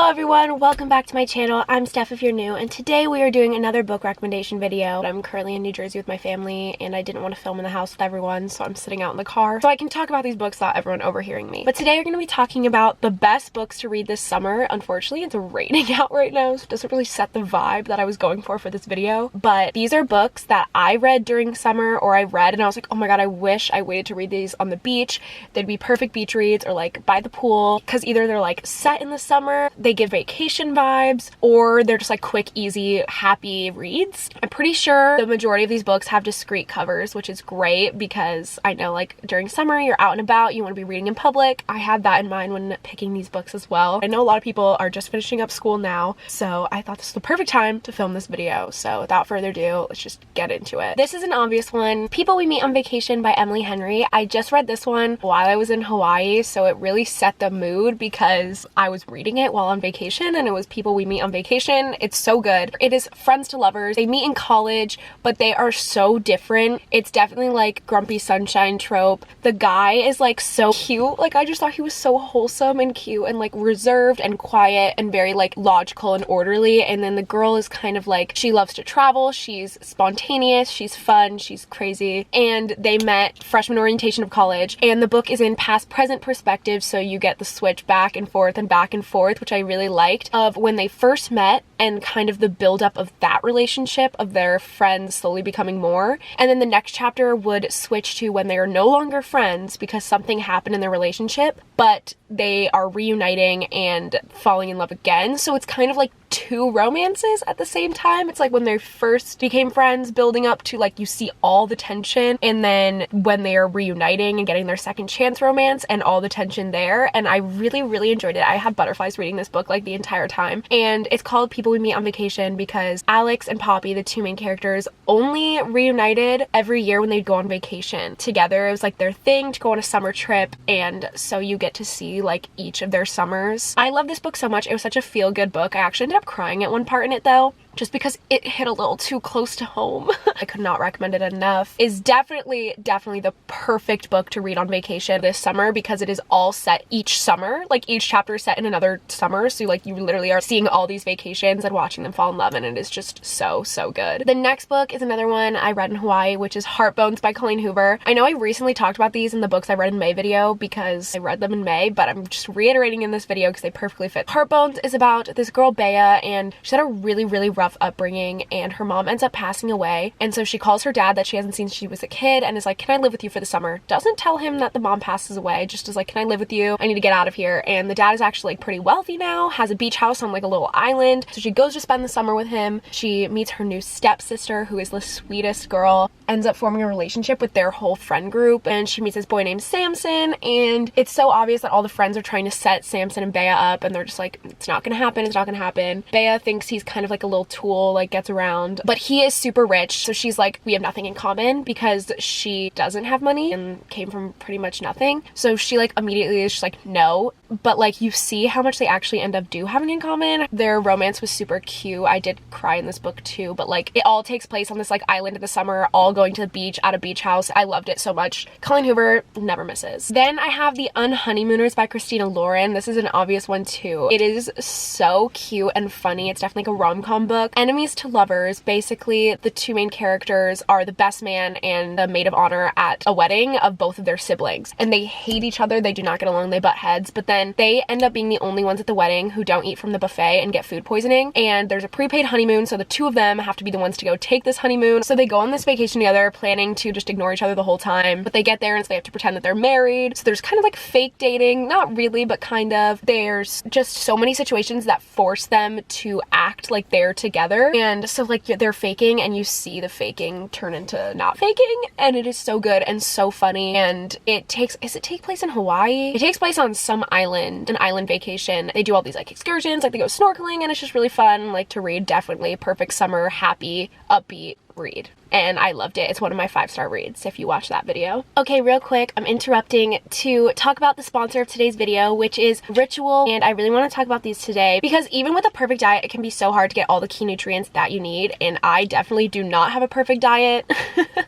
Hello everyone, welcome back to my channel. I'm Steph if you're new, and today we are doing another book recommendation video. I'm currently in New Jersey with my family and I didn't want to film in the house with everyone, so I'm sitting out in the car so I can talk about these books without everyone overhearing me. But today we're going to be talking about the best books to read this summer. Unfortunately, it's raining out right now, so it doesn't really set the vibe that I was going for this video. But these are books that I read during summer, or I read and I was like, oh my god, I wish I waited to read these on the beach. They'd be perfect beach reads or like by the pool, because either they're like set in the summer, they give vacation vibes, or they're just like quick, easy, happy reads. I'm pretty sure the majority of these books have discreet covers, which is great because I know like during summer you're out and about, you want to be reading in public. I had that in mind when picking these books as well. I know a lot of people are just finishing up school now, so I thought this was the perfect time to film this video. So without further ado, let's just get into it. This is an obvious one, People We Meet on Vacation by Emily Henry. I just read this one while I was in Hawaii, so it really set the mood because I was reading it while on vacation, and it was People We Meet on Vacation. It's so good. It is friends to lovers. They meet in college, but they are so different. It's definitely like grumpy sunshine trope. The guy is like so cute. Like I just thought he was so wholesome and cute and like reserved and quiet and very like logical and orderly. And then the girl is kind of like, she loves to travel. She's spontaneous. She's fun. She's crazy. And they met freshman orientation of college, and the book is in past present perspective, so you get the switch back and forth, which I really liked, of when they first met and kind of the buildup of that relationship of their friends slowly becoming more. And then the next chapter would switch to when they are no longer friends because something happened in their relationship, but they are reuniting and falling in love again. So it's kind of like two romances at the same time. It's like when they first became friends, building up to like you see all the tension, and then when they are reuniting and getting their second chance romance and all the tension there. And I really enjoyed it. I had butterflies reading this book like the entire time. And it's called People We Meet on Vacation because Alex and Poppy, the two main characters, only reunited every year when they'd go on vacation together. It was like their thing to go on a summer trip, and so you get to see like each of their summers. I love this book so much. It was such a feel-good book. I actually ended up crying at one part in it though, just because it hit a little too close to home. I could not recommend it enough. It's definitely the perfect book to read on vacation this summer because it is all set each summer. Like each chapter is set in another summer, so like you literally are seeing all these vacations and watching them fall in love, and it is just so good. The next book is another one I read in Hawaii, which is Heartbones by Colleen Hoover. I know I recently talked about these in the books I read in May video because I read them in May, but I'm just reiterating in this video because they perfectly fit. Heartbones is about this girl Bea, and she's had a really rough upbringing, and her mom ends up passing away, and so she calls her dad that she hasn't seen since she was a kid and is like, can I live with you for the summer? Doesn't tell him that the mom passes away, just is like, can I live with you? I need to get out of here. And the dad is actually like pretty wealthy now, has a beach house on like a little island, so she goes to spend the summer with him. She meets her new stepsister, who is the sweetest girl, ends up forming a relationship with their whole friend group, and she meets this boy named Samson, and it's so obvious that all the friends are trying to set Samson and Bea up, and they're just like, it's not gonna happen. Bea thinks he's kind of like a little tool, like gets around, but he is super rich, so she's like, we have nothing in common because she doesn't have money and came from pretty much nothing. So she like immediately is just like, no. But like you see how much they actually end up having in common. Their romance was super cute. I did cry in this book too, but like it all takes place on this like island in the summer, all going to the beach at a beach house. I loved it so much. Colleen Hoover never misses. Then I have the Unhoneymooners by Christina. This is an obvious one too. It is so cute and funny. It's definitely like a rom-com book. Enemies to lovers. Basically the two main characters are the best man and the maid of honor at a wedding of both of their siblings, and they hate each other. They do not get along. They butt heads, but then they end up being the only ones at the wedding who don't eat from the buffet and get food poisoning, and there's a prepaid honeymoon, so the two of them have to be the ones to go take this honeymoon. So they go on this vacation together, planning to just ignore each other the whole time, but they get there and so they have to pretend that they're married. So there's kind of like fake dating, not really, but kind of. There's just so many situations that force them to act like they're together, and so like they're faking and you see the faking turn into not faking, and it is so good and so funny. And it takes place in Hawaii? It takes place on some island, an island vacation. They do all these like excursions, like they go snorkeling, and it's just really fun like to read. Definitely perfect summer, happy, upbeat read. and I loved it. It's one of my 5-star reads if you watch that video. Okay, real quick, I'm interrupting to talk about the sponsor of today's video, which is Ritual, and I really want to talk about these today because even with a perfect diet, it can be so hard to get all the key nutrients that you need, and I definitely do not have a perfect diet.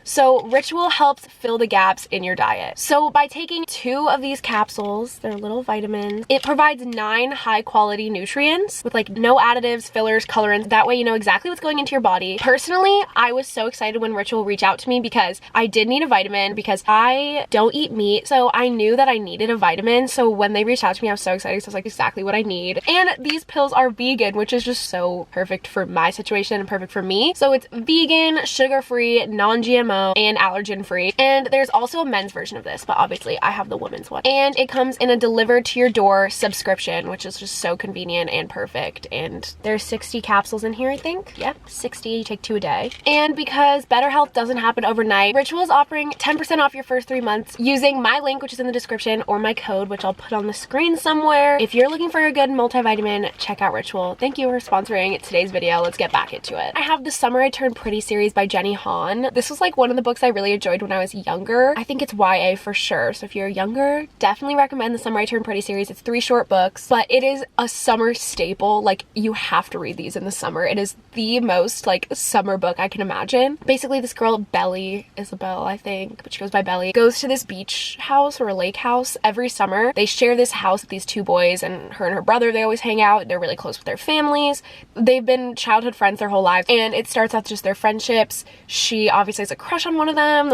So Ritual helps fill the gaps in your diet. So by taking 2 of these capsules, they're little vitamins, it provides 9 high quality nutrients with like no additives, fillers, colorants. That way you know exactly what's going into your body. Personally, I was so excited when Ritual reached out to me because I did need a vitamin because I don't eat meat, so I knew that I needed a vitamin. So when they reached out to me, I was so excited because I was like, exactly what I need. And these pills are vegan, which is just so perfect for my situation and perfect for me. So it's vegan, sugar-free, non-GMO, and allergen-free. And there's also a men's version of this, but obviously I have the women's one. And it comes in a delivered to your door subscription, which is just so convenient and perfect. And there's 60 capsules in here, I think. Yep, 60. You take 2 a day. And because better health doesn't happen overnight, Ritual is offering 10% off your first 3 months using my link, which is in the description, or my code, which I'll put on the screen somewhere. If you're looking for a good multivitamin, check out Ritual. Thank you for sponsoring today's video. Let's get back into it. I have The Summer I Turned Pretty series by Jenny Han. This was like one of the books I really enjoyed when I was younger. I think it's YA for sure. So if you're younger, definitely recommend The Summer I Turned Pretty series. It's 3 short books, but it is a summer staple. Like, you have to read these in the summer. It is the most like summer book I can imagine. Basically, this girl, Belly, Isabel, I think, but she goes by Belly, goes to this beach house or a lake house every summer. They share this house with these 2 boys, and her brother, they always hang out. They're really close with their families. They've been childhood friends their whole lives, and it starts out just their friendships. She obviously has a crush on one of them.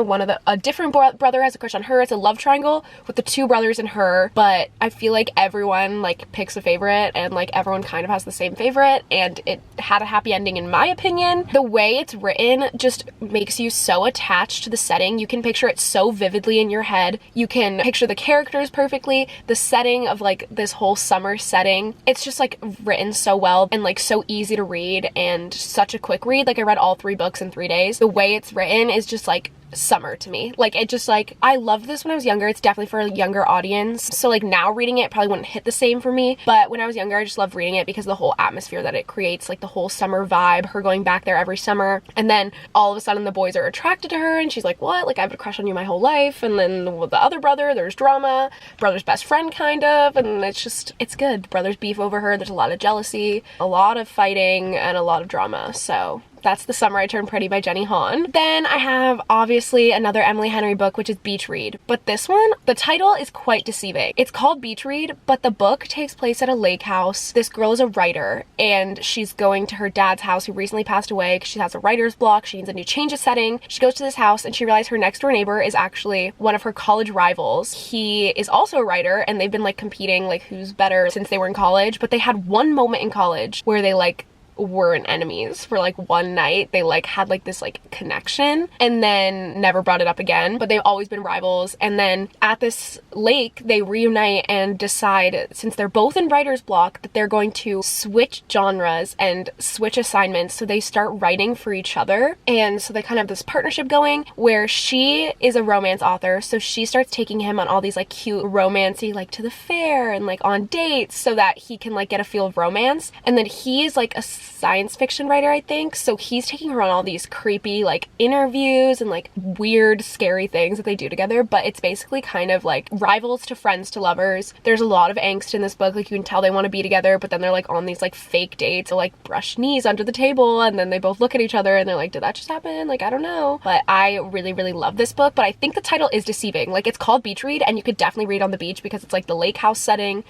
A different brother has a crush on her. It's a love triangle with the 2 brothers and her, but I feel like everyone like picks a favorite, and like everyone kind of has the same favorite, and it had a happy ending in my opinion. The way it's written just makes you so attached to the setting. You can picture it so vividly in your head. You can picture the characters perfectly, the setting of like this whole summer setting. It's just like written so well and like so easy to read and such a quick read. Like, I read all 3 books in 3 days. The way it's written is just like summer to me. Like, it just like, I loved this when I was younger. It's definitely for a younger audience. So like now reading it probably wouldn't hit the same for me, but when I was younger, I just loved reading it because of the whole atmosphere that it creates, like the whole summer vibe, her going back there every summer, and then all of a sudden the boys are attracted to her and she's like, what? Like, I've had a crush on you my whole life. And then with the other brother, there's drama, brother's best friend kind of, and it's just, it's good. Brothers beef over her. There's a lot of jealousy, a lot of fighting, and a lot of drama. So that's The Summer I Turned Pretty by Jenny Han. Then I have obviously another Emily Henry book, which is Beach Read. But this one, the title is quite deceiving. It's called Beach Read, but the book takes place at a lake house. This girl is a writer, and she's going to her dad's house, who recently passed away, because she has a writer's block. She needs a new change of setting. She goes to this house and she realizes her next door neighbor is actually one of her college rivals. He is also a writer, and they've been like competing, like who's better since they were in college. But they had one moment in college where they like weren't enemies for like one night. They like had like this like connection and then never brought it up again, but they've always been rivals. And then at this lake they reunite and decide, since they're both in writer's block, that they're going to switch genres and switch assignments. So they start writing for each other, and so they kind of have this partnership going where she is a romance author, so she starts taking him on all these like cute romancy, like to the fair and like on dates, so that he can like get a feel of romance. And then he is like a science fiction writer, I think, so he's taking her on all these creepy like interviews and like weird scary things that they do together. But it's basically kind of like rivals to friends to lovers. There's a lot of angst in this book. Like, you can tell they want to be together, but then they're like on these like fake dates, or like brush knees under the table, and then they both look at each other and they're like, did that just happen? Like, I don't know. But I really love this book. But I think the title is deceiving. Like, it's called Beach Read, and you could definitely read on the beach because it's like the lake house setting,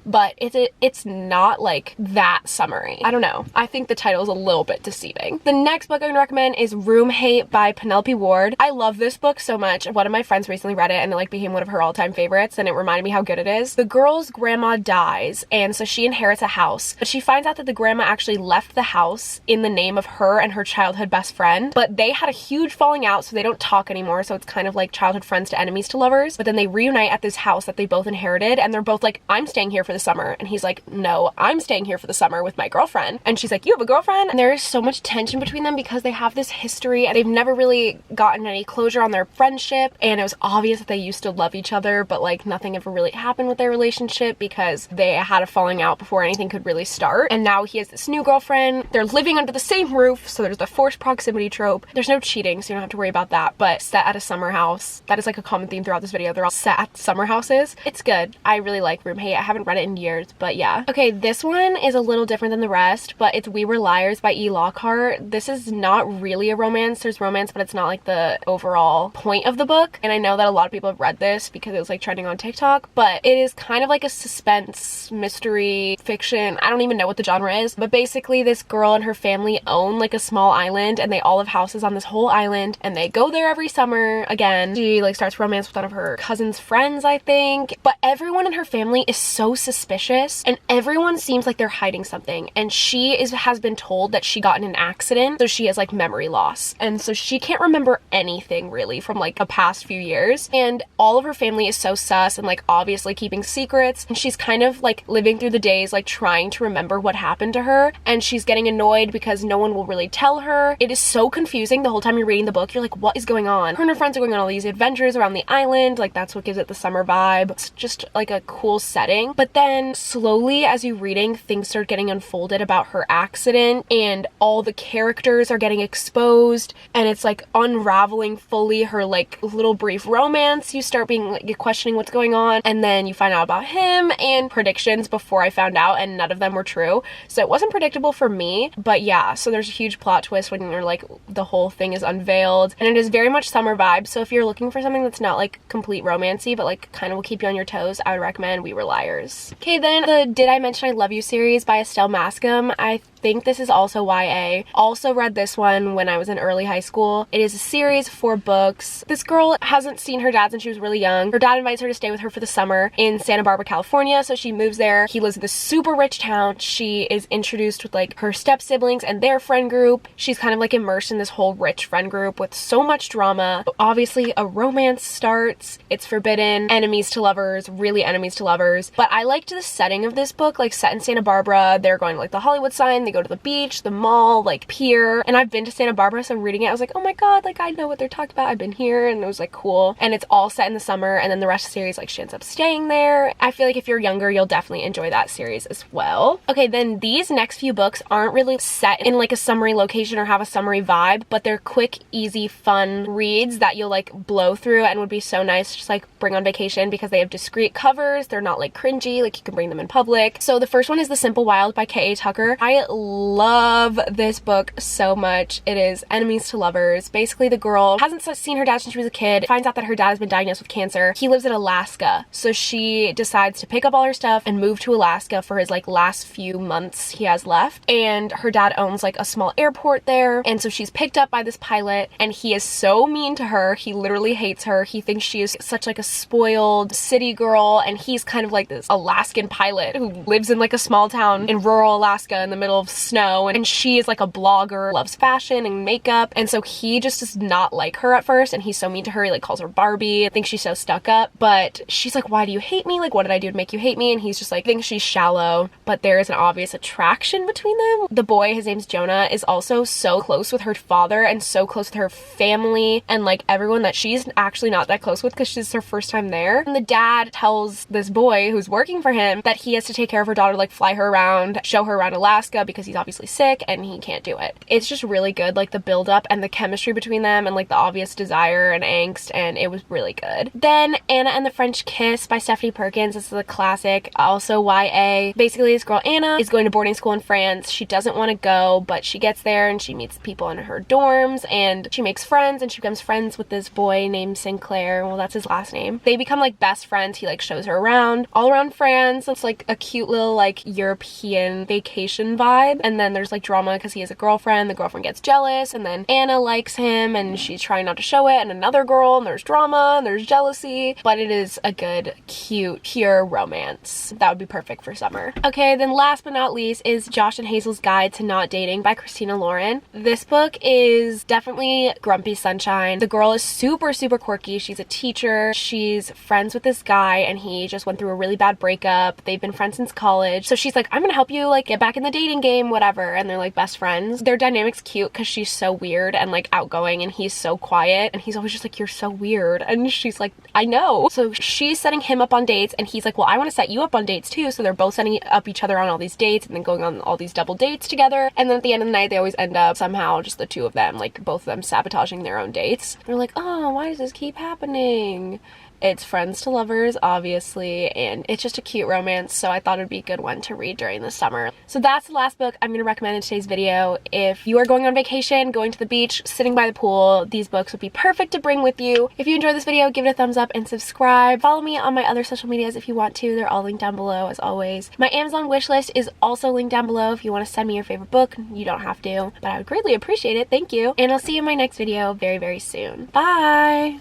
but it's not like that summery. I don't know. I think the title is a little bit deceiving. The next book I'm gonna recommend is RoomHate by Penelope Ward. I love this book so much. One of my friends recently read it and it like became one of her all-time favorites, and it reminded me how good it is. The girl's grandma dies, and so she inherits a house, but she finds out that the grandma actually left the house in the name of her and her childhood best friend, but they had a huge falling out, so they don't talk anymore. So it's kind of like childhood friends to enemies to lovers. But then they reunite at this house that they both inherited, and they're both like, I'm staying here for the summer. And he's like, no, I'm staying here for the summer with my girlfriend. And she's like, you have a girlfriend? And there is so much tension between them because they have this history and they've never really gotten any closure on their friendship. And it was obvious that they used to love each other, but like nothing ever really happened with their relationship because they had a falling out before anything could really start. And now he has this new girlfriend. They're living under the same roof, so there's the forced proximity trope. There's no cheating, so you don't have to worry about that, but set at a summer house. That is like a common theme throughout this video. They're all set at summer houses. It's good. I really like RoomHate. I haven't read it in years, but yeah. Okay, this one is a little different than the rest, but it's We Were Liars by Lockhart. This is not really a romance. There's romance, but it's not like the overall point of the book. And I know that a lot of people have read this because it was like trending on TikTok, but it is kind of like a suspense, mystery, fiction. I don't even know what the genre is, but basically this girl and her family own like a small island and they all have houses on this whole island and they go there every summer. Again, she like starts romance with one of her cousin's friends, I think, but everyone in her family is so suspicious and everyone seems like they're hiding something. And she has been told that she got in an accident, so she has like memory loss, and so she can't remember anything really from like a past few years, and all of her family is so sus and like obviously keeping secrets, and she's kind of like living through the days like trying to remember what happened to her, and she's getting annoyed because no one will really tell her. It is so confusing the whole time you're reading the book. You're like, what is going on? Her and her friends are going on all these adventures around the island, like that's what gives it the summer vibe. It's just like a cool setting, but then slowly as you're reading, things start getting unfolded about her accident and all the characters are getting exposed, and it's like unraveling fully her like little brief romance. You start being like questioning what's going on, and then you find out about him and predictions before I found out, and none of them were true, so it wasn't predictable for me. But yeah, so there's a huge plot twist when you're like the whole thing is unveiled, and it is very much summer vibe. So if you're looking for something that's not like complete romancy but like kind of will keep you on your toes, I would recommend We Were Liars. Okay, then the Did I Mention I Love You series by Estelle Maskame. I think this is also YA. Also read this one when I was in early high school. It is a series of 4 books. This girl hasn't seen her dad since she was really young. Her dad invites her to stay with her for the summer in Santa Barbara, California, so she moves there. He lives in this super rich town. She is introduced with like her step siblings and their friend group. She's kind of like immersed in this whole rich friend group with so much drama. Obviously a romance starts. It's forbidden, enemies to lovers, really enemies to lovers. But I liked the setting of this book, like set in Santa Barbara. They're going to like the Hollywood sign, they go to the beach, the mall, like pier, and I've been to Santa Barbara, so reading it I was like, oh my god, like I know what they're talking about, I've been here, and it was like cool. And it's all set in the summer, and then the rest of the series like she ends up staying there. I feel like if you're younger you'll definitely enjoy that series as well. Okay, then these next few books aren't really set in like a summery location or have a summery vibe, but they're quick, easy, fun reads that you'll like blow through and would be so nice to just like bring on vacation because they have discreet covers. They're not like cringy, like you can bring them in public. So the first one is The Simple Wild by K.A. Tucker. I love this book so much. It is enemies to lovers. Basically the girl hasn't seen her dad since she was a kid, finds out that her dad has been diagnosed with cancer. He lives in Alaska, so she decides to pick up all her stuff and move to Alaska for his like last few months he has left. And her dad owns like a small airport there, and so she's picked up by this pilot, and he is so mean to her. He literally hates her. He thinks she is such like a spoiled city girl, and he's kind of like this Alaskan pilot who lives in like a small town in rural Alaska in the middle of snow, and she is like a blogger, loves fashion and makeup, and so he just does not like her at first, and he's so mean to her. He like calls her Barbie. I think she's so stuck up, but she's like, why do you hate me? Like, what did I do to make you hate me? And he's just like, thinks she's shallow, but there is an obvious attraction between them. The boy, his name's Jonah, is also so close with her father and so close with her family and like everyone that she's actually not that close with because she's her first time there. And the dad tells this boy who's working for him that he has to take care of her daughter, like fly her around, show her around Alaska because he's obviously sick and he can't do it. It's just really good, like the build up and the chemistry between them and like the obvious desire and angst, and it was really good. Then Anna and the French Kiss by Stephanie Perkins. This is a classic, also YA. Basically this girl Anna is going to boarding school in France. She doesn't want to go, but she gets there and she meets people in her dorms and she makes friends, and she becomes friends with this boy named Sinclair. Well, that's his last name. They become like best friends. He like shows her around all around France. It's like a cute little like European vacation vibe. vibe. And then there's like drama because he has a girlfriend. The girlfriend gets jealous, and then Anna likes him and she's trying not to show it, and another girl, and there's drama and there's jealousy. But it is a good, cute, pure romance. That would be perfect for summer. Okay, then last but not least is Josh and Hazel's Guide to Not Dating by Christina Lauren. This book is definitely grumpy sunshine. The girl is super, super quirky. She's a teacher. She's friends with this guy, and he just went through a really bad breakup. They've been friends since college. So she's like, I'm gonna help you like get back in the dating game, whatever. And they're like best friends. Their dynamic's cute because she's so weird and like outgoing, and he's so quiet, and he's always just like, you're so weird. And she's like, I know. So she's setting him up on dates, and he's like, well, I want to set you up on dates too. So they're both setting up each other on all these dates and then going on all these double dates together. And then at the end of the night, they always end up somehow just the two of them, like both of them sabotaging their own dates. They're like, oh, why does this keep happening? It's friends to lovers, obviously, and it's just a cute romance, so I thought it'd be a good one to read during the summer. So that's the last book I'm going to recommend in today's video. If you are going on vacation, going to the beach, sitting by the pool, these books would be perfect to bring with you. If you enjoyed this video, give it a thumbs up and subscribe. Follow me on my other social medias if you want to. They're all linked down below, as always. My Amazon wishlist is also linked down below if you want to send me your favorite book. You don't have to, but I would greatly appreciate it. Thank you. And I'll see you in my next video very, very soon. Bye!